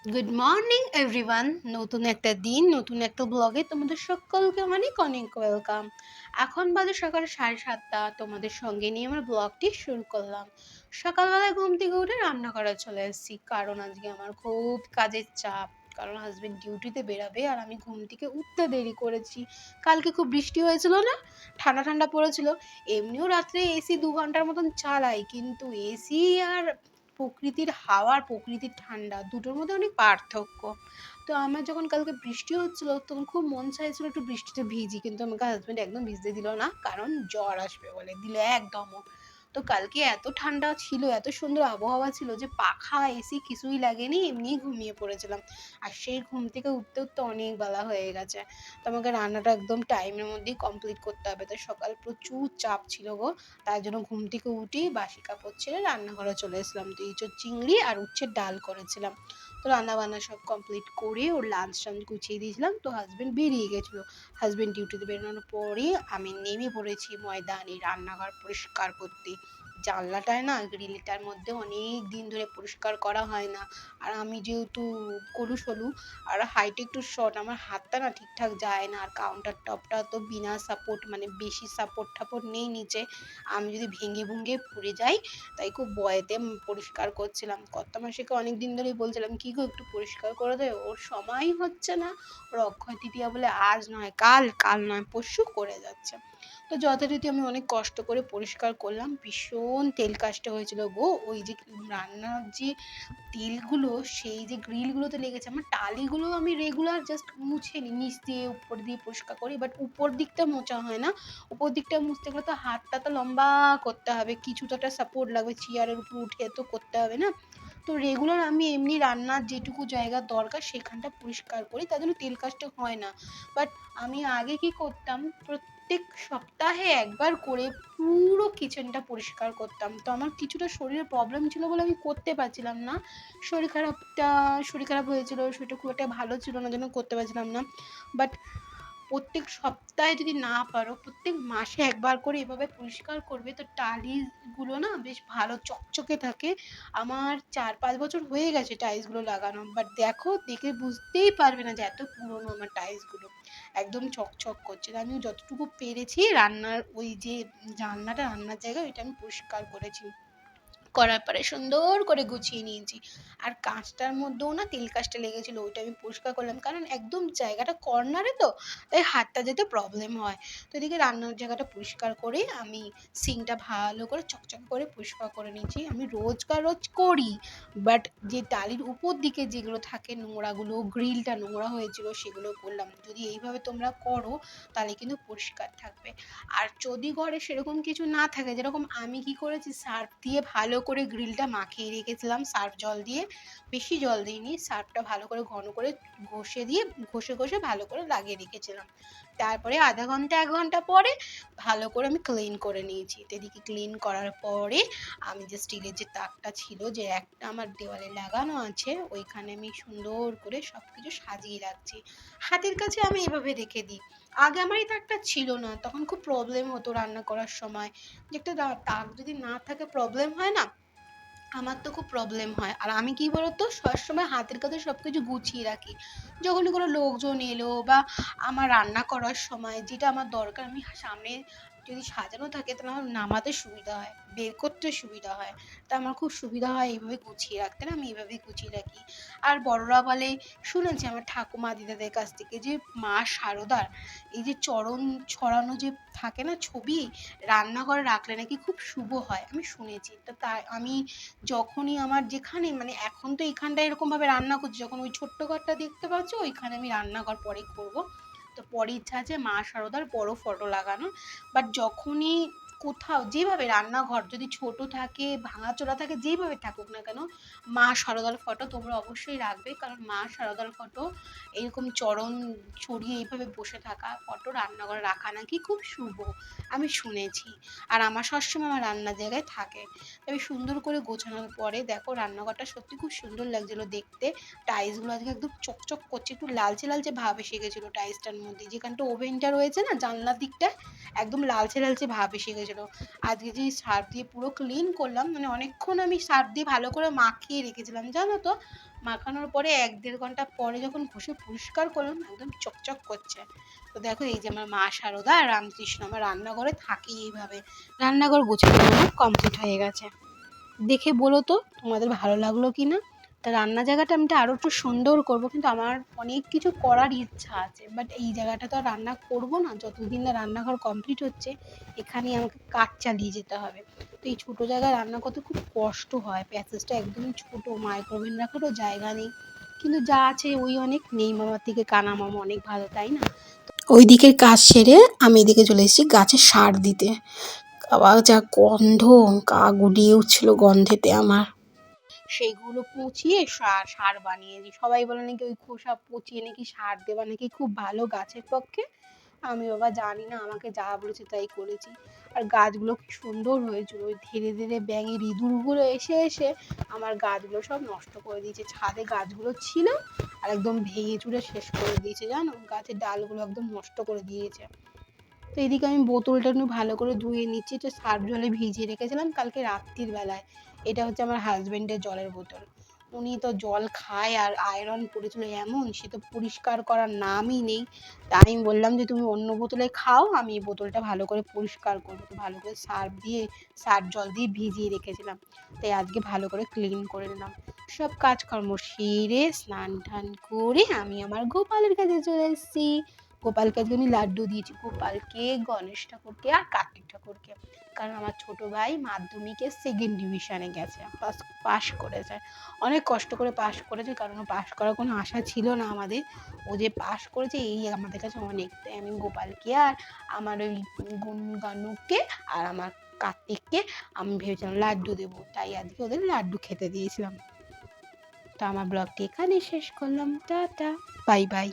Good morning everyone. নতুন একটা দিন, নতুন একটা ব্লগে তোমাদের সকলকে অনেক অনেক ওয়েলকাম। এখন বাজে সকাল 7:30। তোমাদের সঙ্গে নিয়ে আমার ব্লগটি শুরু করলাম। সকালবেলায় ঘুম থেকে উঠে রান্না করা চলে এসেছি, কারণ আজকে আমার খুব কাজের চাপ। কারণ হাজবেন্ড ডিউটিতে বেরাবে আর আমি ঘুম থেকে উঠতে দেরি করেছি। কালকে খুব বৃষ্টি হয়েছিল না, ঠান্ডা ঠান্ডা পড়েছিল। এমনিও রাত্রে এসি 2 ঘন্টার মতন চালাই, কিন্তু এসি আর প্রকৃতির হাওয়ার প্রকৃতির ঠান্ডা দুটোর মধ্যে অনেক পার্থক্য। তো আমার যখন কালকে বৃষ্টি হচ্ছিল তখন খুব মন চাইছিল একটু বৃষ্টিতে ভিজি, কিন্তু আমাকে হাজব্যান্ড একদম ভিজতে দিল না, কারণ জ্বর আসবে বলে দিল একদমও। তো কালকে এত ঠান্ডা ছিল, এত সুন্দর আবহাওয়া ছিল যে পাখা এসি কিছুই লাগেনি, এমনি ঘুমিয়ে পড়েছিলাম। আর সেই ঘুম থেকে উঠতে উঠতে অনেক বেলা হয়ে গেছে। তো আমাকে রান্নাটা একদম টাইমের মধ্যেই কমপ্লিট করতে হবে, তাই সকাল প্রচুর চাপ ছিল গো। তার জন্য ঘুম থেকে উঠেই বাসি কাপড় ছেড়ে রান্নাঘরে চলে এসলাম। তো ইঁচড় চিংড়ি আর উচ্ছের ডাল করেছিলাম। তো রান্না বান্না সব কমপ্লিট করে ওর লাঞ্চ টাঞ্চ গুছিয়ে দিয়েছিলাম। তো হাজব্যান্ড বেরিয়ে গেছিলো। হাজব্যান্ড ডিউটিতে বেরোনোর পরে আমি নেমে পড়েছি ময়দানে রান্নাঘর পরিষ্কার করতে। জানলাটায় না গ্রিলটার মধ্যে অনেক দিন ধরে পরিষ্কার করা হয় না। আর আমি যেহেতু গলু সলু আর হাইট একটু শর্ট, আমার হাতটা না ঠিকঠাক যায় না। আর কাউন্টার টপটা তো বিনা সাপোর্ট, মানে বেশি সাপোর্ট ঠাপোর্ট নেই নিচে। আমি যদি ভেঙে ভুঙে পড়ে যাই, তাই খুব ভয়েতে পরিষ্কার করছিলাম। কর্তামশাইকে অনেক দিন ধরেই বলছিলাম, কি গো একটু পরিষ্কার করে দে, ওর সময়ই হচ্ছে না। ওর অক্ষয় তৃতীয়া বলে আজ নয় কাল, কাল নয় পরশু করে যাচ্ছে। তো যথারীতি আমি অনেক কষ্ট করে পরিষ্কার করলাম। ভীষণ তেল কাজটা হয়েছিল গো। ওই যে রান্নার যে তেলগুলো, সেই যে গ্রিলগুলোতে লেগেছে, আমার টালিগুলো আমি রেগুলার জাস্ট মুছে নিই, নিচ দিয়ে উপর দিয়ে পরিষ্কার করি, বাট উপর দিকটা মোছা হয় না। উপর দিকটা মুছতে গেলে তো হাতটা তো লম্বা করতে হবে, কিছু তো একটা সাপোর্ট লাগবে, চেয়ারের উপর উঠে তো করতে হবে না। তো রেগুলার আমি এমনি রান্নার যেটুকু জায়গা দরকার সেখানটা পরিষ্কার করি, তার জন্য তেল কাজটা হয় না। বাট আমি আগে কি করতাম, প্রত্যেক সপ্তাহে একবার করে পুরো কিচেনটা পরিষ্কার করতাম। তো আমার কিছুটা শরীরের প্রবলেম ছিল বলে আমি করতে পারছিলাম না। শরীর খারাপ হয়েছিল, শরীরটা খুব একটা ভালো ছিল না, জন্য করতে পারছিলাম না। বাট প্রত্যেক সপ্তাহে যদি না পারো, প্রত্যেক মাসে একবার করে এভাবে পরিষ্কার করবে, তো টালিগুলো না বেশ ভালো চকচকে থাকে। আমার 4-5 বছর হয়ে গেছে টাইলসগুলো লাগানো, বাট দেখো দেখে বুঝতেই পারবে না যে এত পুরনো আমার টাইলসগুলো। একদম চকচক করছে। আমি যতটুকু পেরেছি রান্নার ওই যে জানলাটা, রান্নার জায়গা, ওইটা আমি পরিষ্কার করেছি। করার পরে সুন্দর করে গুছিয়ে নিয়েছি। আর কাঁচটার মধ্যেও না তেল কাঁচটা লেগেছিল, ওইটা আমি পরিষ্কার করলাম, কারণ একদম জায়গাটা কর্নারে তো, তাই হাতটা যেতে প্রবলেম হয়। তো এদিকে রান্নার জায়গাটা পরিষ্কার করে আমি সিঙ্কটা ভালো করে চকচকে করে পরিষ্কার করে নিয়েছি। আমি রোজ করি, বাট যে টালির উপর দিকে যেগুলো থাকে নোংরাগুলো, গ্রিলটা নোংরা হয়েছিল সেগুলো করলাম। যদি এইভাবে তোমরা করো তাহলে কিন্তু পরিষ্কার থাকবে। আর যদি ঘরে সেরকম কিছু না থাকে, যেরকম আমি কি করেছি, সার্ফ দিয়ে ভালো করে গ্রিলটা মাখিয়ে রেখেছিলাম, সার্ফ জল দিয়ে, বেশি জল দিইনি, সার্ফটা ভালো করে ঘন করে ঘষে দিয়ে ঘষে ঘষে ভালো করে লাগিয়ে রেখেছিলাম। তারপরে আধা ঘন্টা 1 ঘন্টা পরে ভালো করে আমি ক্লিন করে নিয়েছি। তো এদিকে ক্লিন করার পরে আমি যে স্টিলের যে তাকটা ছিল, যে একটা আমার দেওয়ালে লাগানো আছে, ওইখানে আমি সুন্দর করে সব কিছু সাজিয়ে রাখছি। হাতের কাছে আমি এভাবে রেখে দিই। আগে আমার এই তাকটা ছিল না, তখন খুব প্রবলেম হতো রান্না করার সময়, যে একটা তাক যদি না থাকে প্রবলেম হয় না, আমার তো খুব প্রবলেম হয়। আর আমি কি বলতো, সবসময় হাতের কাছে সব কিছু গুছিয়ে রাখি। যখনই কোনো লোকজন এলো বা আমার রান্না করার সময় যেটা আমার দরকার, আমি সামনে যদি সাজানো থাকে তাহলে আমার নামাতে সুবিধা হয়, বের করতে সুবিধা হয়। তা আমার খুব সুবিধা হয় এইভাবে গুছিয়ে রাখতে, না আমি এইভাবেই গুছিয়ে রাখি। আর বড়রা বলে, শুনেছি আমার ঠাকুমা দিদাদের কাছ থেকে, যে মা শারদার এই যে চরণ ছড়ানো যে থাকে না ছবি, রান্নাঘরে রাখলে নাকি খুব শুভ হয়, আমি শুনেছি। তো তাই আমি যখনই আমার যেখানে, মানে এখন তো এখানটায় এরকমভাবে রান্না করছি, যখন ওই ছোট্ট ঘরটা দেখতে পাচ্ছ ওইখানে আমি রান্নাঘর পরে করব। তো পরে ইচ্ছা আছে মা শারদার বড় ফটো লাগানো। বাট যখনই কোথাও যেভাবে রান্নাঘর যদি ছোট থাকে, ভাঙাচোরা থাকে, যেভাবে থাকুক না কেন, মা শারদার ফটো তোমরা অবশ্যই রাখবে। কারণ মা শারদার ফটো, এরকম চরণ ছড়িয়ে এইভাবে বসে থাকা ফটো রান্নাঘরে রাখা নাকি খুব শুভ, আমি শুনেছি। আর আমার সবসময় আমার রান্নার জায়গায় থাকে। তবে সুন্দর করে গোছানোর পরে দেখো রান্নাঘরটা সত্যি খুব সুন্দর লাগছিলো দেখতে। টাইলসগুলো আজকে একদম চকচক করছে, একটু লালচে লালচে ভাব এসে গেছিলো টাইলসটার মধ্যে, যেখানটা ওভেনটা রয়েছে না জানলার দিকটায়, একদম লালচে লালচে ভাব এসে গেছিলো। লেগেছিলো। আজকে যে সার্ফ দিয়ে পুরো ক্লিন করলাম, মানে অনেকক্ষণ আমি সার্ফ দিয়ে ভালো করে মাখিয়ে রেখেছিলাম জানো তো। মাখানোর পরে 1-1.5 ঘন্টা পরে যখন ঘষে পরিষ্কার করলাম একদম চকচক করছে। তো দেখো এই যে আমার মা শারদা আর রামকৃষ্ণ আমার রান্নাঘরে থাকি এইভাবে। রান্নাঘর গোছানো কমপ্লিট হয়ে গেছে। দেখে বলো তো তোমাদের ভালো লাগলো কি না। তা রান্না জায়গাটা আমি আরও একটু সুন্দর করব, কিন্তু আমার অনেক কিছু করার ইচ্ছা আছে, বাট এই জায়গাটা তো আর রান্না করব না যতদিন না রান্নাঘর কমপ্লিট হচ্ছে। এখানেই আমাকে কাজ চালিয়ে যেতে হবে। তো এই ছোটো জায়গায় রান্না করতে খুব কষ্ট হয়, প্যাসেজটা একদমই ছোটো, মাইক্রোওভেন রাখারও জায়গা নেই। কিন্তু যা আছে ওই অনেক, নেই মামার থেকে কানা মামা অনেক ভালো, তাই না। ওই দিকের কাজ সেরে আমি এদিকে চলে এসেছি গাছে সার দিতে। আবার যা গন্ধ, গা গুলিয়ে উঠছিল গন্ধেতে আমার। সেইগুলো পচিয়ে সার বানিয়েছি। সবাই বলে নাকি ওই খোসা পচিয়ে নাকি সার দেওয়া নাকি খুব ভালো গাছের পক্ষে। আমি বাবা জানি না, আমাকে যা বলেছে তাই করেছি। আর গাছগুলো কি সুন্দর হয়েছিল, ওই ধীরে ধীরে ব্যাঙের ইঁদুরগুলো এসে এসে আমার গাছগুলো সব নষ্ট করে দিয়েছে। ছাদে গাছগুলো ছিল আর একদম ভেঙে চুরে শেষ করে দিয়েছে জানো, গাছের ডালগুলো একদম নষ্ট করে দিয়েছে। তো এদিকে আমি বোতলটা একটু ভালো করে ধুয়ে নিচ্ছি, তো সার্ফ জলে ভিজিয়ে রেখেছিলাম কালকে রাত্রির বেলায়। এটা হচ্ছে আমার হাজবেন্ডের জলের বোতল। উনি তো জল খায় আর আয়রন পড়েছিল এমন, সে তো পরিষ্কার করার নামই নেই। তাই আমি বললাম যে তুমি অন্য বোতলে খাও, আমি এই বোতলটা ভালো করে পরিষ্কার করবো। তো ভালো করে সার্ফ জল দিয়ে ভিজিয়ে রেখেছিলাম, তাই আজকে ভালো করে ক্লিন করে নিলাম। সব কাজকর্ম সেরে স্নান টান করে আমি আমার গোপালের কাছে চলে এসেছি। গোপালকে আজকে আমি লাড্ডু দিয়েছি, গোপালকে, গণেশ ঠাকুরকে আর কার্তিক ঠাকুরকে। কারণ আমার ছোট ভাই মাধ্যমিকে 2nd ডিভিশনে গেছে, পাস করেছে। অনেক কষ্ট করে পাস করেছে, কারণ ও পাস করার কোনো আশা ছিল না আমাদের। ও যে পাস করেছে এই আমাদের কাছে অনেক। তাই আমি গোপালকে আর আমার ওই গুনগানুকে আর আমার কার্তিককে আমি ভেবেছিলাম লাড্ডু দেবো, তাই আজকে ওদের লাড্ডু খেতে দিয়েছিলাম। তো আমার ব্লগটি এখানেই শেষ করলাম, টাটা, বাই বাই।